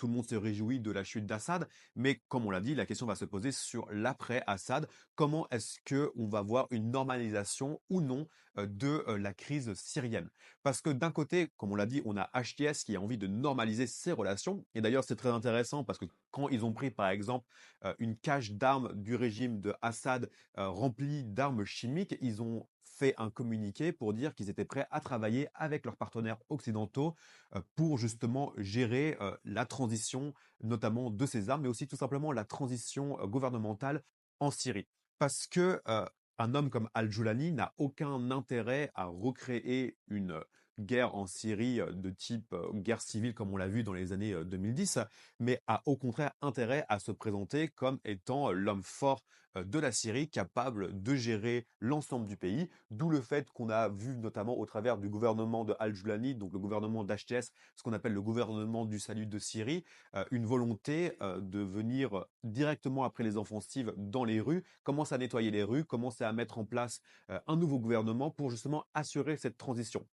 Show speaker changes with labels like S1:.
S1: tout le monde se réjouit de la chute d'Assad, mais comme on l'a dit, la question va se poser sur l'après-Assad. Comment est-ce qu'on va voir une normalisation ou non de la crise syrienne? Parce que d'un côté, comme on l'a dit, on a HTS qui a envie de normaliser ses relations. Et d'ailleurs, c'est très intéressant parce que quand ils ont pris, par exemple, une cache d'armes du régime de Assad remplie d'armes chimiques, ils ont fait un communiqué pour dire qu'ils étaient prêts à travailler avec leurs partenaires occidentaux pour justement gérer la transition, notamment de ces armes, mais aussi tout simplement la transition gouvernementale en Syrie. Parce que un homme comme Al-Julani n'a aucun intérêt à recréer une guerre en Syrie de type guerre civile comme on l'a vu dans les années 2010, mais a au contraire intérêt à se présenter comme étant l'homme fort de la Syrie, capable de gérer l'ensemble du pays, d'où le fait qu'on a vu notamment au travers du gouvernement de Al-Julani, donc le gouvernement d'HTS, ce qu'on appelle le gouvernement du salut de Syrie, une volonté de venir directement après les offensives dans les rues, commencer à nettoyer les rues, commencer à mettre en place un nouveau gouvernement pour justement assurer cette transition.